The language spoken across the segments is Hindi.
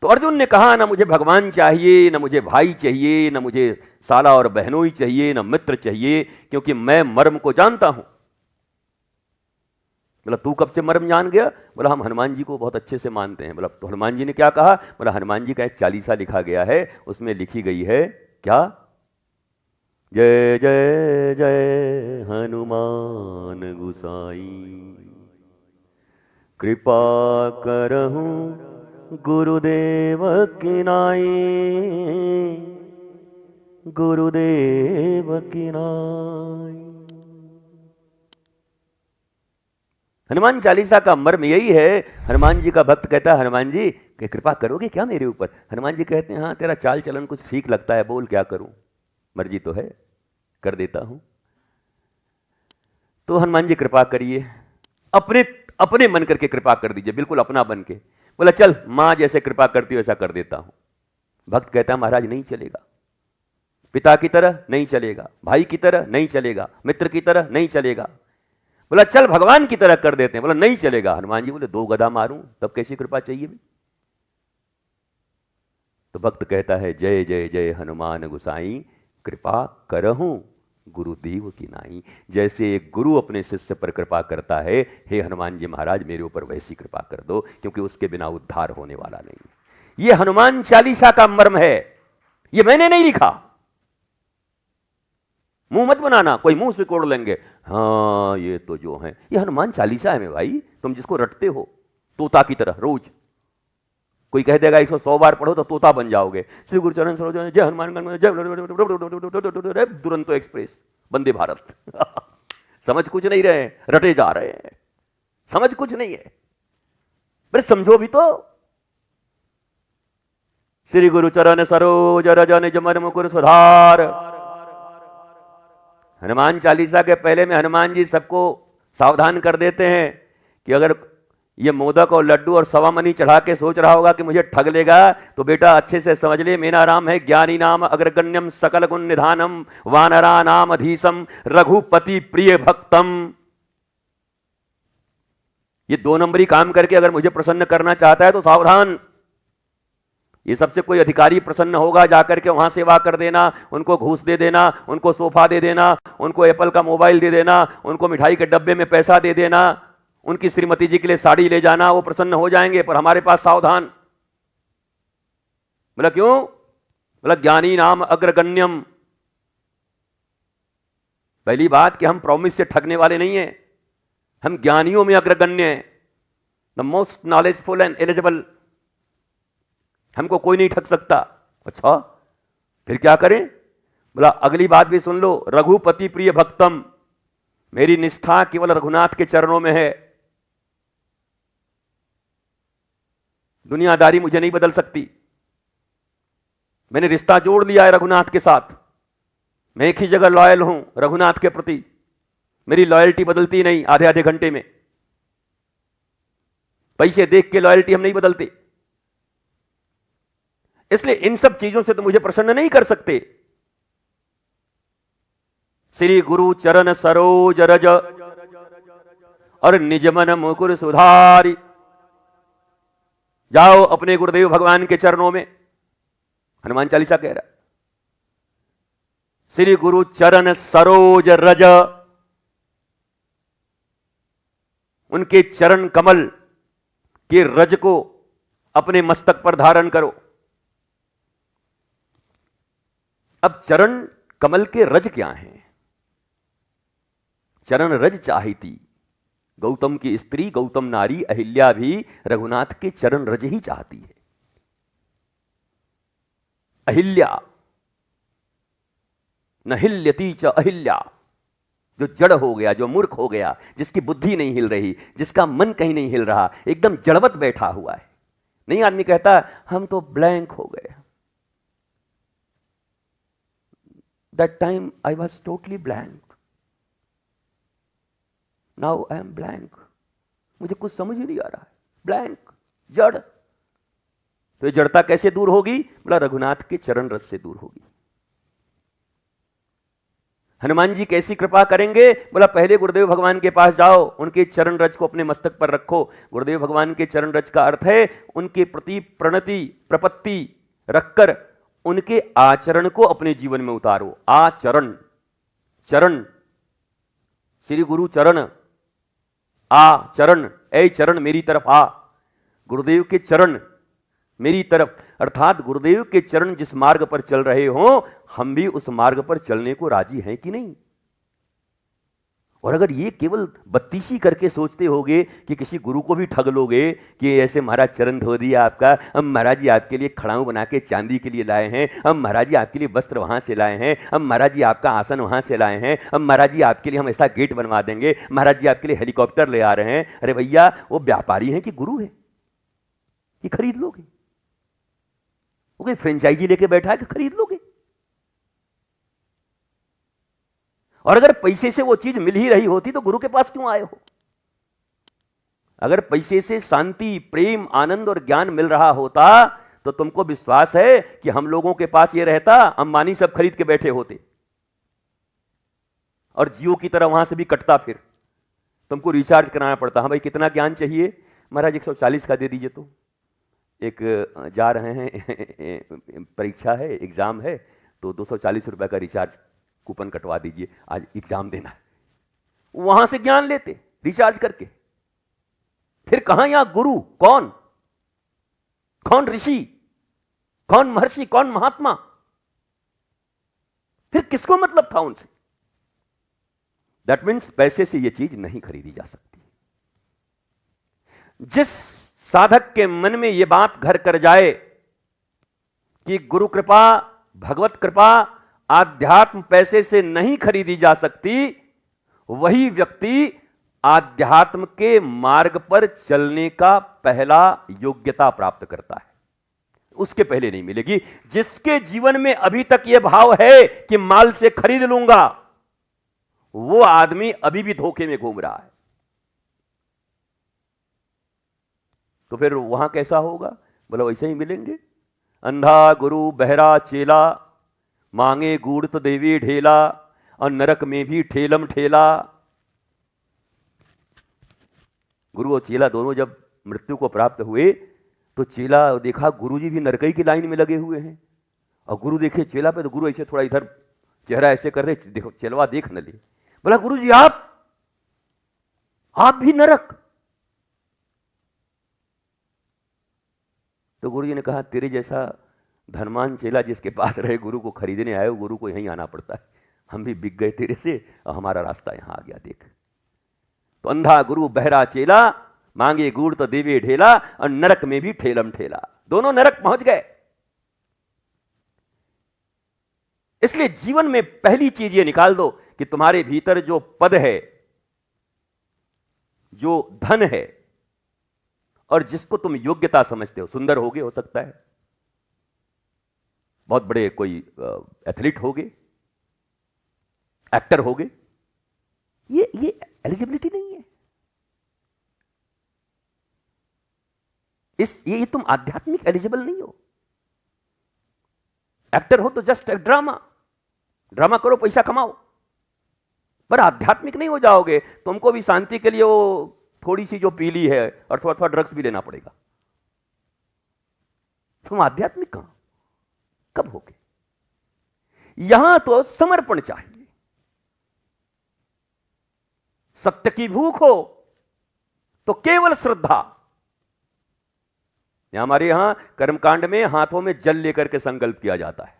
तो अर्जुन ने कहा ना मुझे भगवान चाहिए, ना मुझे भाई चाहिए, ना मुझे साला और बहनोई चाहिए, ना मित्र चाहिए, क्योंकि मैं मर्म को जानता हूं। बोला तू कब से मर्म जान गया? बोला हम हनुमान जी को बहुत अच्छे से मानते हैं। बोला तो हनुमान जी ने क्या कहा? बोला हनुमान जी का एक चालीसा लिखा गया है, उसमें लिखी गई है क्या? जय जय जय हनुमान गुसाई, कृपा करहूं गुरुदेव की नाई, गुरुदेव की नाई। हनुमान चालीसा का मर्म यही है। हनुमान जी का भक्त कहता है हनुमान जी कि कृपा करोगे क्या मेरे ऊपर? हनुमान जी कहते हैं हाँ तेरा चाल चलन कुछ ठीक लगता है, बोल क्या करूं, मर्जी तो है, कर देता हूं। तो हनुमान जी कृपा करिए, अपने अपने मन करके कृपा कर दीजिए, बिल्कुल अपना बन के। बोला चल मां जैसे कृपा करती वैसा कर देता हूं। भक्त कहता है महाराज नहीं चलेगा, पिता की तरह नहीं चलेगा, भाई की तरह नहीं चलेगा, मित्र की तरह नहीं चलेगा। बोला चल भगवान की तरह कर देते हैं। बोला नहीं चलेगा। हनुमान जी बोले दो गदा मारूं तब कैसी कृपा चाहिए भी? तो भक्त कहता है जय जय जय हनुमान गुसाई, कृपा करहूं गुरुदेव की नाई। जैसे एक गुरु अपने शिष्य पर कृपा करता है, हे हनुमान जी महाराज मेरे ऊपर वैसी कृपा कर दो, क्योंकि उसके बिना उद्धार होने वाला नहीं। यह हनुमान चालीसा का मर्म है, यह मैंने नहीं लिखा। मुंह मत बनाना, कोई मुंह से कोड़ लेंगे हाँ ये तो जो है, ये हनुमान चालीसा है मेरे भाई, तुम जिसको रटते हो तोता की तरह रोज। कोई कह देगा 100 बार पढ़ो तो तोता बन जाओगे। श्री गुरुचरण सरोज जय हनुमान जय दुरंतो एक्सप्रेस वंदे भारत। समझ कुछ नहीं रहे, रटे जा रहे हैं, समझ कुछ नहीं है। बस समझो भी तो। श्री गुरुचरण सरोज रज निज मन मुकुर सुधार। हनुमान चालीसा के पहले में हनुमान जी सबको सावधान कर देते हैं कि अगर ये मोदक और लड्डू और सवा मनी चढ़ा के सोच रहा होगा कि मुझे ठग लेगा, तो बेटा अच्छे से समझ ले मेरा नाम है ज्ञानी नाम अग्रगण्यम सकल गुण निधानम वानरा नाम अधीसम रघुपति प्रिय भक्तम। ये 2 नंबरी काम करके अगर मुझे प्रसन्न करना चाहता है तो सावधान। ये सबसे कोई अधिकारी प्रसन्न होगा जाकर के वहां सेवा कर देना, उनको घूस दे देना, उनको सोफा दे देना, उनको एप्पल का मोबाइल दे देना, उनको मिठाई के डब्बे में पैसा दे देना, उनकी श्रीमती जी के लिए साड़ी ले जाना, वो प्रसन्न हो जाएंगे। पर हमारे पास सावधान। बोला क्यों? बोला ज्ञानी नाम अग्रगण्यम। पहली बात कि हम प्रॉमिस से ठगने वाले नहीं हैं, हम ज्ञानियों में अग्रगण्य हैं, the most knowledgeful and eligible. हमको कोई नहीं ठग सकता। अच्छा फिर क्या करें? बोला अगली बात भी सुन लो, रघुपति प्रिय भक्तम। मेरी निष्ठा केवल रघुनाथ के चरणों में है, दुनियादारी मुझे नहीं बदल सकती। मैंने रिश्ता जोड़ लिया है रघुनाथ के साथ, मैं एक ही जगह लॉयल हूं रघुनाथ के प्रति, मेरी लॉयल्टी बदलती नहीं आधे आधे घंटे में। पैसे देख के लॉयल्टी हम नहीं बदलते, इसलिए इन सब चीजों से तो मुझे प्रसन्न नहीं कर सकते। श्री गुरु चरण सरोज रज और निजमन मुकुर सुधारी। जाओ अपने गुरुदेव भगवान के चरणों में, हनुमान चालीसा कह रहा। श्री गुरु चरण सरोज रज, उनके चरण कमल के रज को अपने मस्तक पर धारण करो। अब चरण कमल के रज क्या हैं? चरण रज चाहिती गौतम की स्त्री, गौतम नारी अहिल्या भी रघुनाथ के चरण रज ही चाहती है। अहिल्या न हिल्यती च अहिल्या, जो जड़ हो गया, जो मूर्ख हो गया, जिसकी बुद्धि नहीं हिल रही, जिसका मन कहीं नहीं हिल रहा, एकदम जड़वत बैठा हुआ है। नहीं आदमी कहता हम तो ब्लैंक हो गए। That time I was totally blank. Now I am blank. मुझे कुछ समझ ही नहीं आ रहा है, ब्लैंक, जड़। तो ये जड़ता कैसे दूर होगी? बोला रघुनाथ के चरण रस से दूर होगी। हनुमान जी कैसी कृपा करेंगे? बोला पहले गुरुदेव भगवान के पास जाओ, उनके चरण रज को अपने मस्तक पर रखो। गुरुदेव भगवान के चरण रज का अर्थ है उनके प्रति प्रणति प्रपत्ति रखकर उनके आचरण को अपने जीवन में उतारो। आचरण, चरण, श्री गुरु चरण, आ चरण, ऐ चरण मेरी तरफ आ, गुरुदेव के चरण मेरी तरफ, अर्थात गुरुदेव के चरण जिस मार्ग पर चल रहे हो हम भी उस मार्ग पर चलने को राजी हैं कि नहीं। और अगर ये केवल बत्तीसी करके सोचते होगे कि किसी गुरु को भी ठग लोगे कि ऐसे महाराज चरण धो दिया आपका, हम महाराज जी आपके लिए खड़ाऊ बना के चांदी के लिए लाए हैं, हम महाराज जी आपके लिए वस्त्र वहां से लाए हैं, हम महाराज जी आपका आसन वहां से लाए हैं, हम महाराज जी आपके लिए हम ऐसा गेट बनवा देंगे, महाराज जी आपके लिए हेलीकॉप्टर ले आ रहे हैं। अरे भैया वो व्यापारी हैं कि गुरु है? ये खरीद लोगे? वो कोई फ्रेंचाइजी लेके बैठा है कि खरीद लोगे? और अगर पैसे से वो चीज मिल ही रही होती तो गुरु के पास क्यों आए हो? अगर पैसे से शांति, प्रेम, आनंद और ज्ञान मिल रहा होता तो तुमको विश्वास है कि हम लोगों के पास ये रहता, अंबानी सब खरीद के बैठे होते और जियो की तरह वहां से भी कटता, फिर तुमको रिचार्ज कराना पड़ता। हाँ भाई कितना ज्ञान चाहिए? महाराज 140 का दे दीजिए। तो एक जा रहे हैं, परीक्षा है, एग्जाम है, तो 240 रुपए का रिचार्ज कूपन कटवा दीजिए, आज एग्जाम देना है। वहां से ज्ञान लेते रिचार्ज करके। फिर कहां यहां गुरु? कौन कौन ऋषि, कौन महर्षि, कौन महात्मा? फिर किसको मतलब था उनसे? दैट मीन्स पैसे से यह चीज नहीं खरीदी जा सकती। जिस साधक के मन में यह बात घर कर जाए कि गुरु कृपा, भगवत कृपा, आध्यात्म पैसे से नहीं खरीदी जा सकती, वही व्यक्ति आध्यात्म के मार्ग पर चलने का पहला योग्यता प्राप्त करता है। उसके पहले नहीं मिलेगी। जिसके जीवन में अभी तक यह भाव है कि माल से खरीद लूंगा, वो आदमी अभी भी धोखे में घूम रहा है। तो फिर वहां कैसा होगा? बोला वैसे ही मिलेंगे। अंधा गुरु बहरा चेला, मांगे गूढ़ तो देवी ढेला, और नरक में भी ठेलम ठेला। गुरु और चेला दोनों जब मृत्यु को प्राप्त हुए तो चेला देखा गुरुजी भी नरकई की लाइन में लगे हुए हैं, और गुरु देखे चेला पे तो गुरु ऐसे थोड़ा इधर चेहरा ऐसे कर दे, देखो चेलवा देख न ले। बोला गुरुजी आप भी नरक? तो गुरुजी ने कहा तेरे जैसा धनवान चेला जिसके पास रहे गुरु को खरीदने आए, गुरु को यहीं आना पड़ता है। हम भी बिक गए तेरे से और हमारा रास्ता यहां आ गया, देख। तो अंधा गुरु बहरा चेला, मांगे गूढ़ तो देवे ढेला, और नरक में भी ठेलम ठेला। दोनों नरक पहुंच गए। इसलिए जीवन में पहली चीज ये निकाल दो कि तुम्हारे भीतर जो पद है, जो धन है, और जिसको तुम योग्यता समझते हो, सुंदर होगे, हो सकता है बहुत बड़े कोई एथलीट होगे, एक्टर होगे, ये एलिजिबिलिटी नहीं है। ये तुम आध्यात्मिक एलिजिबल नहीं हो। एक्टर हो तो जस्ट ड्रामा करो, पैसा कमाओ, पर आध्यात्मिक नहीं हो जाओगे। तुमको भी शांति के लिए वो थोड़ी सी जो पीली है और थोड़ा थोड़ा ड्रग्स भी लेना पड़ेगा। तुम आध्यात्मिक कहां, कब होगे? यहां तो समर्पण चाहिए। सत्य की भूख हो तो केवल श्रद्धा। हमारे यहां कर्मकांड में हाथों में जल लेकर के संकल्प किया जाता है,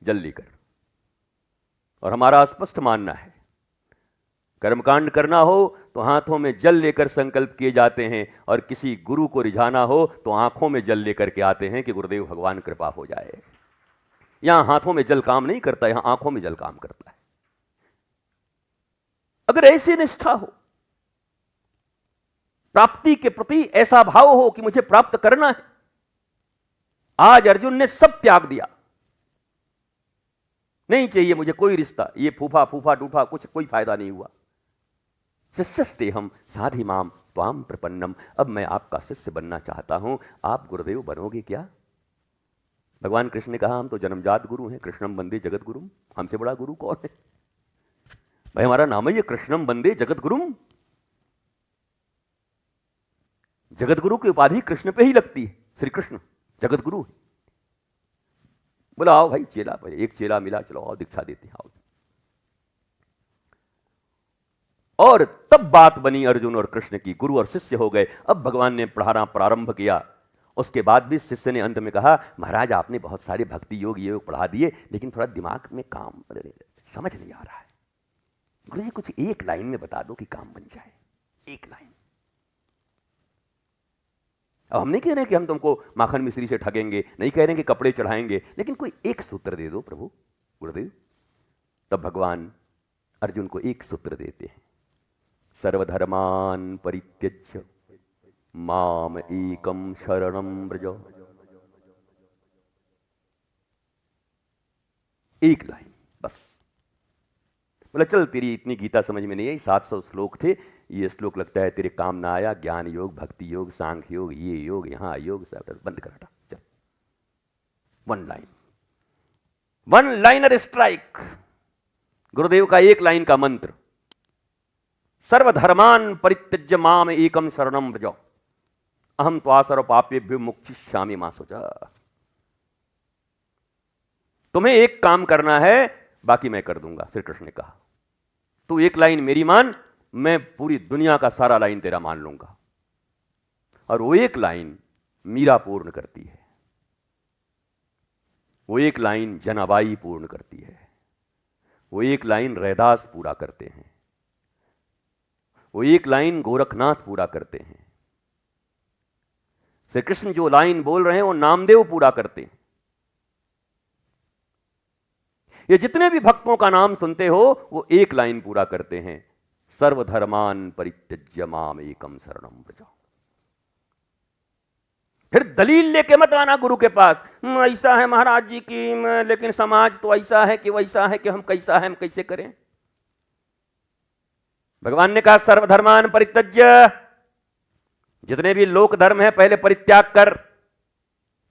जल लेकर। और हमारा स्पष्ट मानना है कर्मकांड करना हो तो हाथों में जल लेकर संकल्प किए जाते हैं, और किसी गुरु को रिझाना हो तो आंखों में जल लेकर के आते हैं कि गुरुदेव भगवान कृपा हो जाए। यहां हाथों में जल काम नहीं करता, यहां आंखों में जल काम करता है। अगर ऐसी निष्ठा हो, प्राप्ति के प्रति ऐसा भाव हो कि मुझे प्राप्त करना है। आज अर्जुन ने सब त्याग दिया, नहीं चाहिए मुझे कोई रिश्ता, ये फूफा फूफा डूफा कुछ कोई फायदा नहीं हुआ। शिष्यस्ते हम साधि माम त्वाम प्रपन्नम। अब मैं आपका शिष्य बनना चाहता हूं, आप गुरुदेव बनोगे क्या? भगवान कृष्ण ने कहा हम तो जन्मजात गुरु हैं, कृष्णम वंदे जगत गुरुम, हमसे बड़ा गुरु कौन है भाई? हमारा नाम है ये कृष्णम वंदे जगत गुरुम। जगत गुरु की उपाधि कृष्ण पे ही लगती है, श्री कृष्ण जगत गुरु है। बोला आओ भाई चेला, पहले एक चेला मिला, चलो आओ दीक्षा देते हैं, आओ। और तब बात बनी अर्जुन और कृष्ण की, गुरु और शिष्य हो गए। अब भगवान ने पढ़ाना प्रारंभ किया। उसके बाद भी शिष्य ने अंत में कहा महाराज आपने बहुत सारे भक्ति योग ये योग पढ़ा दिए, लेकिन थोड़ा दिमाग में काम समझ नहीं आ रहा है। गुरु जी कुछ एक लाइन में बता दो कि काम बन जाए, एक लाइन। अब हम नहीं कह रहे कि हम तुमको माखन मिश्री से ठगेंगे, नहीं कह रहे कि कपड़े चढ़ाएंगे, लेकिन कोई एक सूत्र दे दो प्रभु गुरुदेव। तब भगवान अर्जुन को एक सूत्र देते हैं, सर्वधर्मान परित्यज्य माम एकम शरणम व्रज। एक लाइन बस। बोला चल तेरी इतनी गीता समझ में नहीं आई, 700 श्लोक थे, ये श्लोक लगता है तेरे काम ना आया, ज्ञान योग, भक्ति योग, सांख्य योग, ये योग, यहां योग, सब बंद कर हटा, चल। One line, one liner strike, गुरुदेव का एक लाइन का मंत्र, सर्वधर्मान परित्यज्य माम एकम शरणम व्रज अहम त्वा सर्व पापेभ्यो मोक्षयिष्यामि मा शुचा। तुम्हें एक काम करना है, बाकी मैं कर दूंगा, श्री कृष्ण ने कहा। तू एक लाइन मेरी मान, मैं पूरी दुनिया का सारा लाइन तेरा मान लूंगा। और वो एक लाइन मीरा पूर्ण करती है, वो एक लाइन जनाबाई पूर्ण करती है, वो एक लाइन रैदास पूरा करते हैं, वो एक लाइन गोरखनाथ पूरा करते हैं। श्री कृष्ण जो लाइन बोल रहे हैं वो नामदेव पूरा करते हैं। ये जितने भी भक्तों का नाम सुनते हो वो एक लाइन पूरा करते हैं, सर्वधर्मान परित्यज्य माम एकम शरणम व्रज। फिर दलील लेके मत आना गुरु के पास, ऐसा है महाराज जी की, लेकिन समाज तो ऐसा है कि वैसा है कि हम कैसा है, हम कैसे करें। भगवान ने कहा सर्वधर्मान परित्यज्य, जितने भी लोक धर्म है पहले परित्याग कर।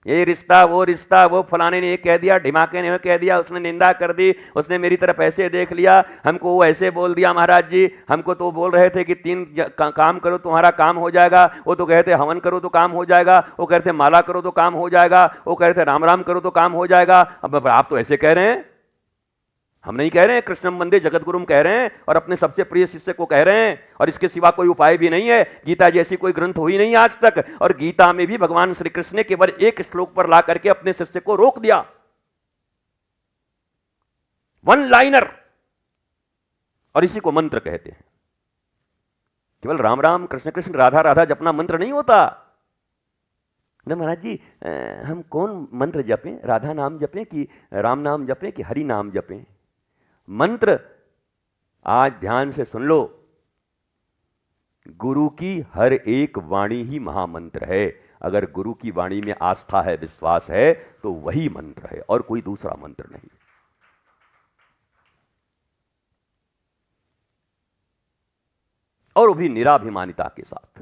ये रिश्ता वो फलाने ने ये कह दिया, ढिमाके ने कह दिया, उसने निंदा कर दी, उसने मेरी तरफ ऐसे देख लिया, हमको वो ऐसे बोल दिया महाराज जी, हमको तो बोल रहे थे कि 3 काम करो तुम्हारा काम हो जाएगा, वो तो कहते हवन करो तो काम हो जाएगा, वो कहते माला करो तो काम हो जाएगा, वो कहते राम राम करो तो काम हो जाएगा। अब आप तो ऐसे कह रहे हैं, हम नहीं कह रहे हैं, कृष्णम वंदे जगत गुरुम कह रहे हैं और अपने सबसे प्रिय शिष्य को कह रहे हैं, और इसके सिवा कोई उपाय भी नहीं है। गीता जैसी कोई ग्रंथ हुई नहीं आज तक, और गीता में भी भगवान श्री कृष्ण ने केवल एक श्लोक पर ला करके अपने शिष्य को रोक दिया, वन लाइनर, और इसी को मंत्र कहते हैं। केवल राम राम कृष्ण कृष्ण राधा राधा जपना मंत्र नहीं होता ना महाराज जी। हम कौन मंत्र जपें, राधा नाम जपें कि राम नाम जपें कि हरि नाम जपें? मंत्र आज ध्यान से सुन लो, गुरु की हर एक वाणी ही महामंत्र है। अगर गुरु की वाणी में आस्था है, विश्वास है, तो वही मंत्र है और कोई दूसरा मंत्र नहीं। और वो भी निराभिमानिता के साथ।